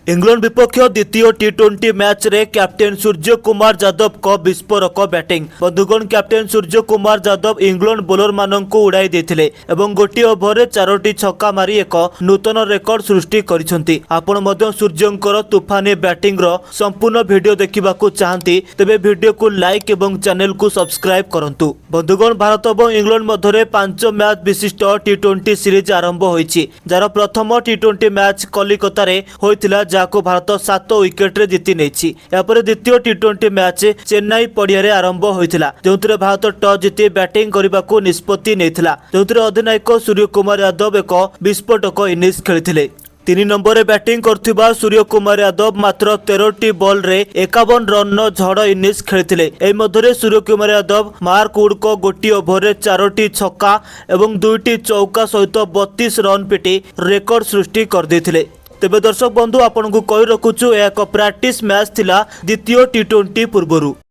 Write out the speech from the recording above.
England विपक्ष द्वितीय टी20 match रे कैप्टेन सूर्य कुमार यादव को विस्फोरक बैटिंग। बंधुगण, captain Surya Kumar Yadav England bowler मानक उड़ाई देथिले एवं गोटे ओभर रे 4टी छक्का मारी एक नूतन रेकर्ड सृष्टि करिसंती। आपण मध्य सूर्यंकर तुफानी बैटिंग रो संपूर्ण वीडियो देखिबाकू चाहंती तेबे वीडियो को लाइक एवं चैनल को सब्सक्राइब करंतु। बंधुगण, भारत और इंग्लैंड मध्य 5 मैच विशिष्ट टी20 सीरीज आरंभ होईछि, जार प्रथम टी20 मैच कलिकता रे होइतिला, जाको भारत 7 विकेट रे जीति नेछि। यापर द्वितीय टी20 मैच चेन्नई पड़िया रे आरंभ होइतिला, जोंतरे भारत टॉस जीति बैटिंग करबाकू निष्पत्ति नेइथिला, जोंतरे अधिनायक सूर्य कुमार यादव एक विस्फोटक innings खेलिथिले। 3 number batting करथिबा Surya Kumar Yadav मात्र 13टी बॉल रे 51 रन झड़ इनिंग्स खेलिथिले। एही मध्यरे सूर्य कुमार यादव मार्क वुड को गोटी ओभर रे 4टी छक्का एवं 2टी चौका सहित 32 रन पिटी रेकर्ड सृष्टि कर देथिले। तेबे दर्शक बंधु, आपनकु कहि रखुछु एक प्रैक्टिस मैच थिला द्वितीय टी20 पूर्वरु।